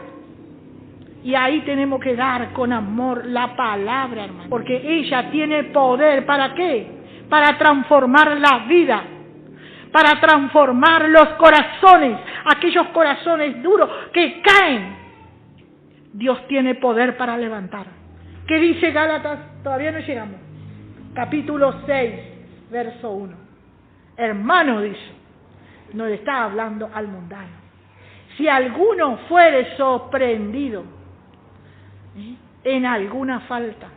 Y ahí tenemos que dar con amor la palabra, hermano. Porque ella tiene poder, ¿para qué? Para transformar la vida. Para transformar los corazones. Aquellos corazones duros que caen. Dios tiene poder para levantar. ¿Qué dice Gálatas? Todavía no llegamos. Capítulo 6, verso 1. Hermano, dice, no le está hablando al mundano. Si alguno fuere sorprendido en alguna falta,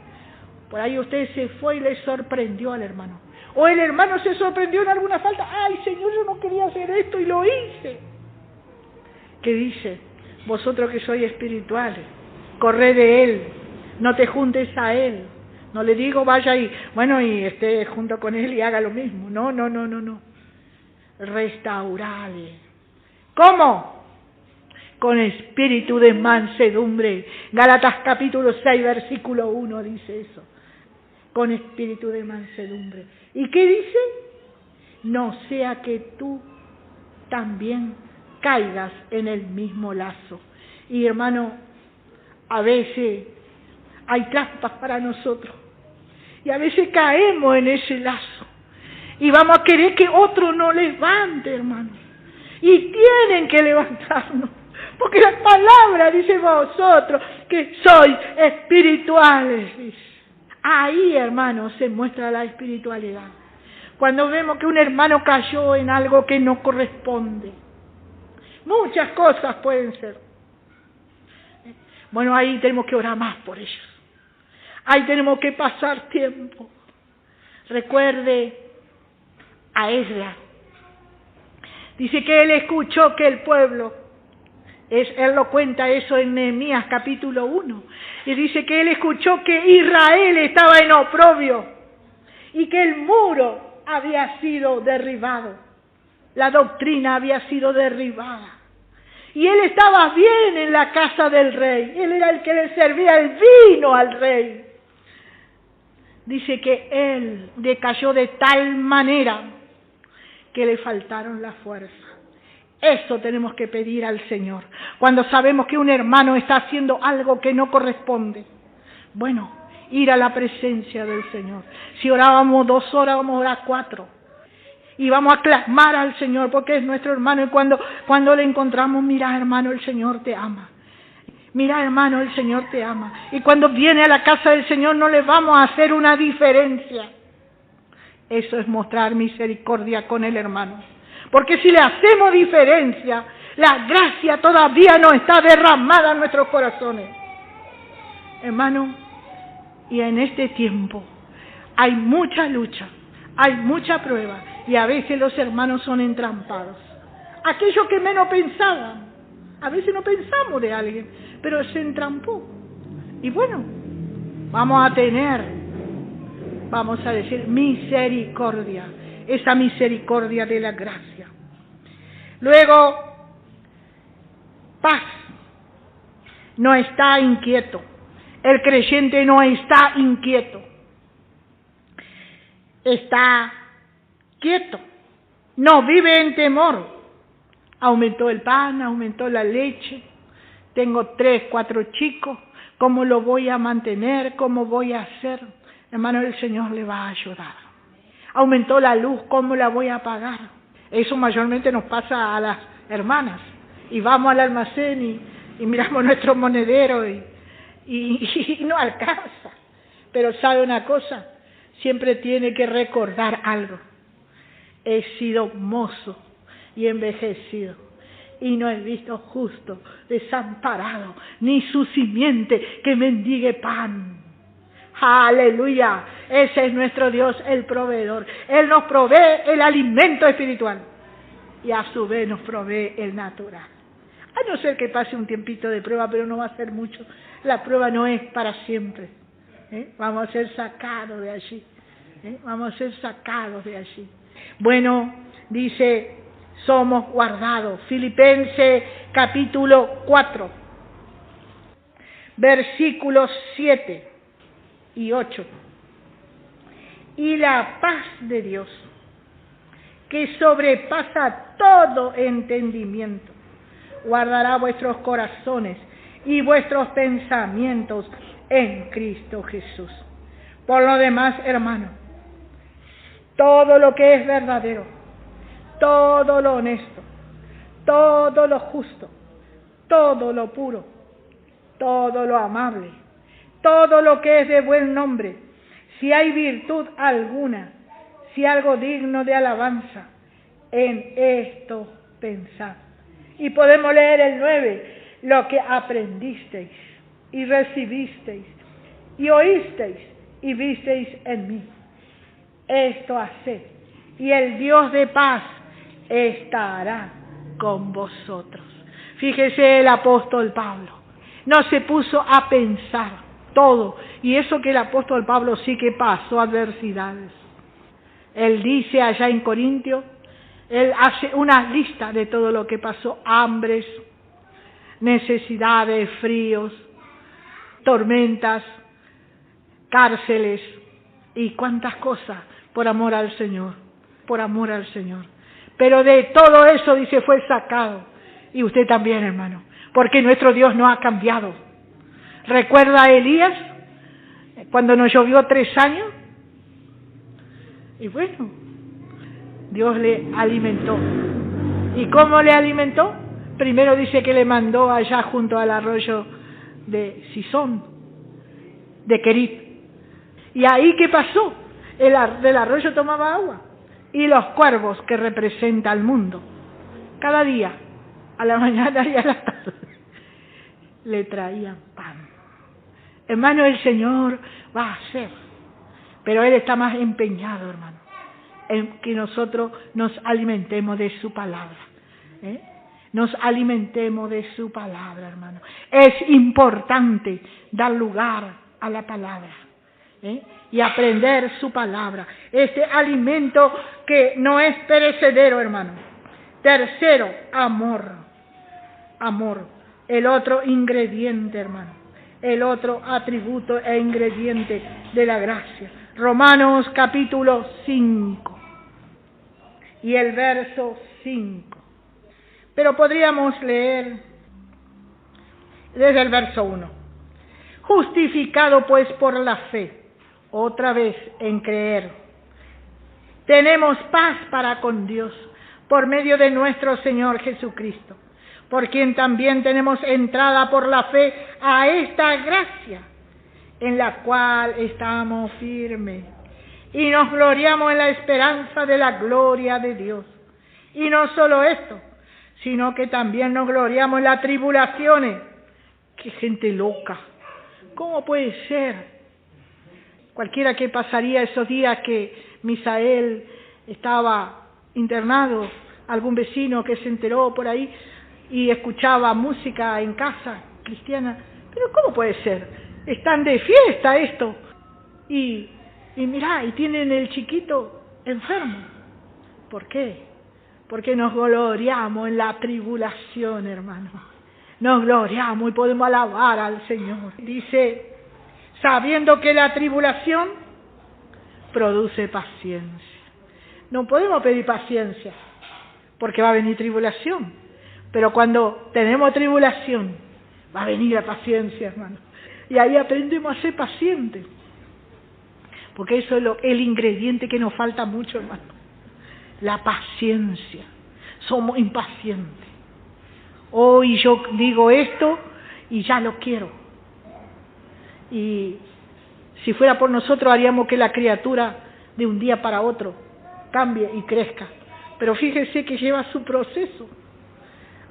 por ahí usted se fue y le sorprendió al hermano. O el hermano se sorprendió en alguna falta. Ay, Señor, yo no quería hacer esto y lo hice. ¿Qué dice? Vosotros que sois espirituales, corred de él, no te juntes a él. No le digo vaya y, bueno, y esté junto con él y haga lo mismo. No. Restaurale. ¿Cómo? Con espíritu de mansedumbre. Gálatas capítulo 6, versículo 1 dice eso. Con espíritu de mansedumbre. ¿Y qué dice? No sea que tú también caigas en el mismo lazo. Y hermano, a veces hay trampas para nosotros. Y a veces caemos en ese lazo. Y vamos a querer que otro nos levante, hermano. Y tienen que levantarnos. Porque la palabra dice vosotros que sois espirituales. Dice. Ahí, hermano, se muestra la espiritualidad. Cuando vemos que un hermano cayó en algo que no corresponde. Muchas cosas pueden ser. Bueno, ahí tenemos que orar más por ellos. Ahí tenemos que pasar tiempo. Recuerde a Esdras. Dice que él escuchó que el pueblo, él lo cuenta eso en Nehemías capítulo 1, y dice que él escuchó que Israel estaba en oprobio y que el muro había sido derribado, la doctrina había sido derribada. Y él estaba bien en la casa del rey, él era el que le servía el vino al rey. Dice que él decayó de tal manera que le faltaron las fuerzas. Eso tenemos que pedir al Señor. Cuando sabemos que un hermano está haciendo algo que no corresponde. Bueno, ir a la presencia del Señor. Si orábamos 2 horas, vamos a orar 4. Y vamos a clamar al Señor porque es nuestro hermano. Y cuando le encontramos, mira hermano, el Señor te ama. Mira hermano, el Señor te ama. Y cuando viene a la casa del Señor no le vamos a hacer una diferencia. Eso es mostrar misericordia con el hermano. Porque si le hacemos diferencia, la gracia todavía no está derramada en nuestros corazones. Hermano, y en este tiempo hay mucha lucha, hay mucha prueba, y a veces los hermanos son entrampados. Aquellos que menos pensaban, a veces no pensamos de alguien, pero se entrampó. Y bueno, vamos a decir misericordia, esa misericordia de la gracia. Luego, paz, no está inquieto, el creyente no está inquieto, está quieto, no vive en temor. Aumentó el pan, aumentó la leche, tengo 3, 4 chicos, ¿cómo lo voy a mantener? ¿Cómo voy a hacer? Hermano, el Señor le va a ayudar. Aumentó la luz, ¿cómo la voy a pagar? Eso mayormente nos pasa a las hermanas, y vamos al almacén y miramos nuestro monedero y no alcanza. Pero ¿sabe una cosa? Siempre tiene que recordar algo. He sido mozo y envejecido, y no he visto justo desamparado, ni su simiente que mendigue pan. ¡Aleluya! Ese es nuestro Dios, el proveedor. Él nos provee el alimento espiritual y a su vez nos provee el natural. A no ser que pase un tiempito de prueba, pero no va a ser mucho. La prueba no es para siempre. Vamos a ser sacados de allí. Vamos a ser sacados de allí. Bueno, dice, somos guardados. Filipenses capítulo 4, versículos 7 y 8. Y la paz de Dios, que sobrepasa todo entendimiento, guardará vuestros corazones y vuestros pensamientos en Cristo Jesús. Por lo demás, hermano, todo lo que es verdadero, todo lo honesto, todo lo justo, todo lo puro, todo lo amable, todo lo que es de buen nombre, si hay virtud alguna, si algo digno de alabanza, en esto pensad. Y podemos leer el 9, lo que aprendisteis y recibisteis y oísteis y visteis en mí. Esto haced, y el Dios de paz estará con vosotros. Fíjese el apóstol Pablo, no se puso a pensar todo, y eso que el apóstol Pablo sí que pasó adversidades. Él dice allá en Corintios, él hace una lista de todo lo que pasó: hambres, necesidades, fríos, tormentas, cárceles y cuántas cosas por amor al Señor, por amor al Señor. Pero de todo eso, dice, fue sacado. Y usted también, hermano, porque nuestro Dios no ha cambiado. ¿Recuerda a Elías cuando nos llovió 3 años? Y bueno, Dios le alimentó. ¿Y cómo le alimentó? Primero dice que le mandó allá junto al arroyo de Sison, de Querit. ¿Y ahí qué pasó? Del arroyo tomaba agua. Y los cuervos, que representa al mundo, cada día, a la mañana y a la tarde, le traían pan. Hermano, el Señor va a hacer, pero Él está más empeñado, hermano, en que nosotros nos alimentemos de su palabra. Nos alimentemos de su palabra, hermano. Es importante dar lugar a la palabra y aprender su palabra. Este alimento que no es perecedero, hermano. Tercero, amor. Amor. El otro ingrediente, hermano. El otro atributo e ingrediente de la gracia. Romanos capítulo 5 y el verso 5. Pero podríamos leer desde el verso 1. Justificado pues por la fe, otra vez en creer, tenemos paz para con Dios por medio de nuestro Señor Jesucristo, por quien también tenemos entrada por la fe a esta gracia, en la cual estamos firmes y nos gloriamos en la esperanza de la gloria de Dios. Y no solo esto, sino que también nos gloriamos en las tribulaciones. ¡Qué gente loca! ¿Cómo puede ser? Cualquiera que pasaría esos días que Misael estaba internado, algún vecino que se enteró por ahí y escuchaba música en casa cristiana. Pero ¿cómo puede ser? Están de fiesta esto. Y mirá, y tienen el chiquito enfermo. ¿Por qué? Porque nos gloriamos en la tribulación, hermano. Nos gloriamos y podemos alabar al Señor. Dice, sabiendo que la tribulación produce paciencia. No podemos pedir paciencia, porque va a venir tribulación. Pero cuando tenemos tribulación, va a venir la paciencia, hermano. Y ahí aprendemos a ser pacientes. Porque eso es el ingrediente que nos falta mucho, hermano. La paciencia. Somos impacientes. Hoy yo digo esto y ya lo quiero. Y si fuera por nosotros haríamos que la criatura de un día para otro cambie y crezca. Pero fíjese que lleva su proceso.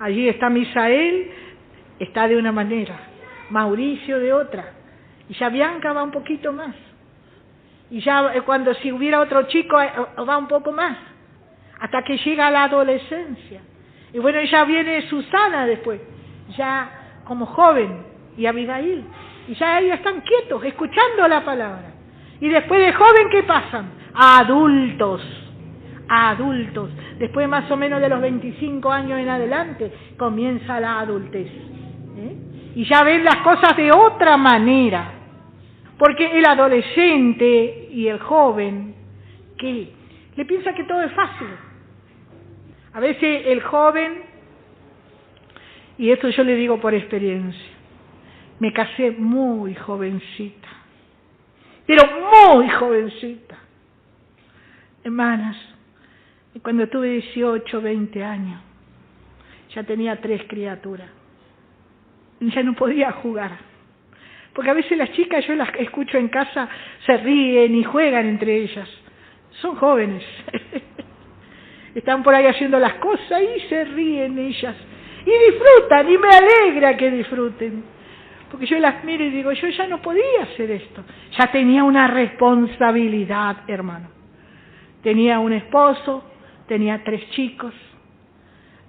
Allí está Misael, está de una manera, Mauricio de otra, y ya Bianca va un poquito más. Y ya cuando si hubiera otro chico va un poco más, hasta que llega a la adolescencia. Y bueno, ya viene Susana después, ya como joven, y Abigail. Y ya ellos están quietos, escuchando la palabra. Y después de joven, ¿qué pasan? A adultos. Después más o menos de los 25 años en adelante, comienza la adultez. Y ya ven las cosas de otra manera. Porque el adolescente y el joven, ¿qué? Le piensa que todo es fácil. A veces el joven, y esto yo le digo por experiencia, me casé muy jovencita, pero muy jovencita. Hermanas, cuando tuve 18, 20 años, ya tenía 3 criaturas. Ya no podía jugar. Porque a veces las chicas, yo las escucho en casa, se ríen y juegan entre ellas. Son jóvenes. Están por ahí haciendo las cosas y se ríen ellas. Y disfrutan, y me alegra que disfruten. Porque yo las miro y digo, yo ya no podía hacer esto. Ya tenía una responsabilidad, hermano. Tenía un esposo, tenía 3 chicos.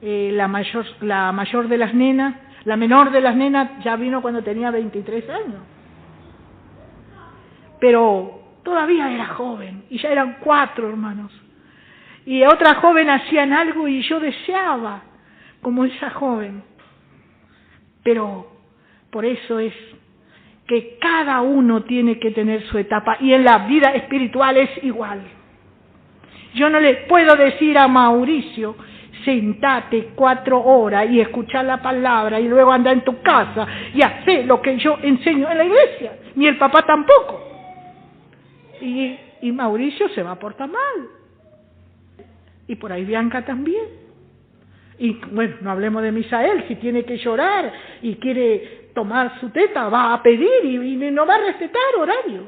La mayor de las nenas, la menor de las nenas ya vino cuando tenía 23 años. Pero todavía era joven, y ya eran 4 hermanos. Y otra joven hacían algo y yo deseaba como esa joven. Pero por eso es que cada uno tiene que tener su etapa, y en la vida espiritual es igual. Yo no le puedo decir a Mauricio, sentate 4 horas y escuchar la palabra y luego anda en tu casa y hacer lo que yo enseño en la iglesia, ni el papá tampoco. Y Mauricio se va a portar mal. Y por ahí Bianca también. Y bueno, no hablemos de Misael, si tiene que llorar y quiere tomar su teta, va a pedir y no va a respetar horario.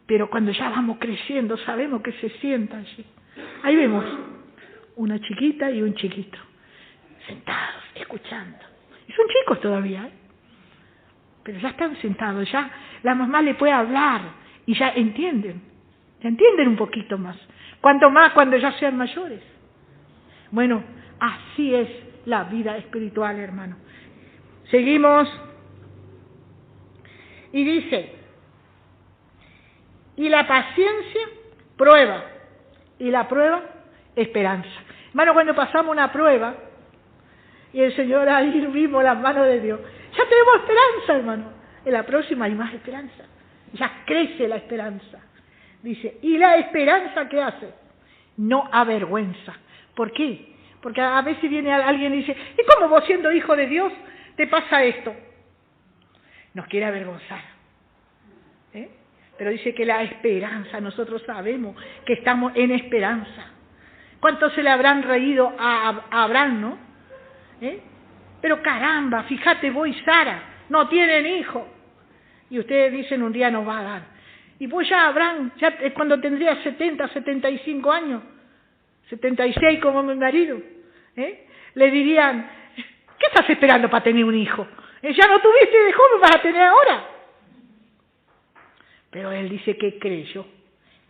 Pero cuando ya vamos creciendo, sabemos que se sienta allí. Ahí vemos una chiquita y un chiquito, sentados, escuchando. Y son chicos todavía, pero ya están sentados, ya la mamá le puede hablar y ya entienden un poquito más. Cuanto más cuando ya sean mayores. Bueno, así es la vida espiritual, hermano. Seguimos. Y dice, y la paciencia, prueba. Y la prueba, esperanza. Hermano, cuando pasamos una prueba, y el Señor ahí vimos las manos de Dios, ya tenemos esperanza, hermano. En la próxima hay más esperanza. Ya crece la esperanza. Dice, ¿y la esperanza qué hace? No avergüenza. ¿Por qué? Porque a veces viene alguien y dice, ¿y cómo vos siendo hijo de Dios te pasa esto? Nos quiere avergonzar. Pero dice que la esperanza, nosotros sabemos que estamos en esperanza. ¿Cuántos se le habrán reído a Abraham, no? Pero caramba, fíjate vos y Sara, no tienen hijo. Y ustedes dicen un día nos va a dar. Y pues ya Abraham, ya cuando tendría 70, 75 años, 76 como mi marido, le dirían, ¿qué estás esperando para tener un hijo? Ya no tuviste de joven, vas a tener ahora. Pero él dice que creyó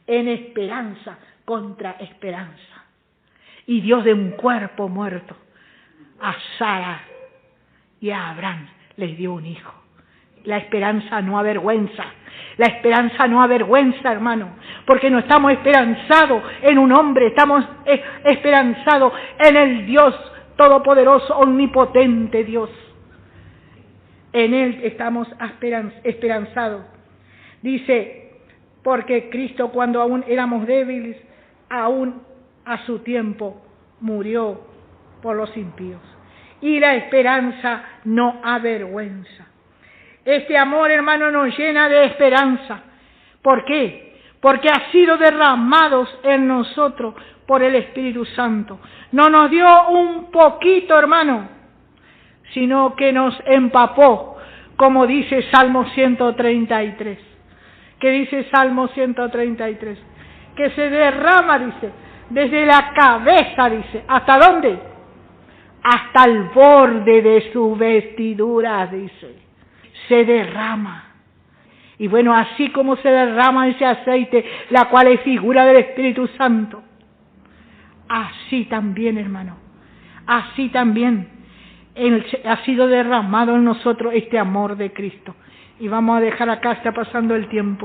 en esperanza contra esperanza. Y Dios de un cuerpo muerto a Sara y a Abraham les dio un hijo. La esperanza no avergüenza. La esperanza no avergüenza, hermano, porque no estamos esperanzados en un hombre, estamos esperanzados en el Dios todopoderoso, omnipotente Dios. En Él estamos esperanzados. Dice, porque Cristo cuando aún éramos débiles, aún a su tiempo murió por los impíos. Y la esperanza no avergüenza. Este amor, hermano, nos llena de esperanza. ¿Por qué? porque ha sido derramados en nosotros por el Espíritu Santo. No nos dio un poquito, hermano, sino que nos empapó, como dice Salmo 133. ¿Qué dice Salmo 133? Que se derrama, dice, desde la cabeza, dice, ¿hasta dónde? Hasta el borde de su vestidura, dice, se derrama. Y bueno, así como se derrama ese aceite, la cual es figura del Espíritu Santo, así también, hermano, así también ha sido derramado en nosotros este amor de Cristo. Y vamos a dejar acá, está pasando el tiempo.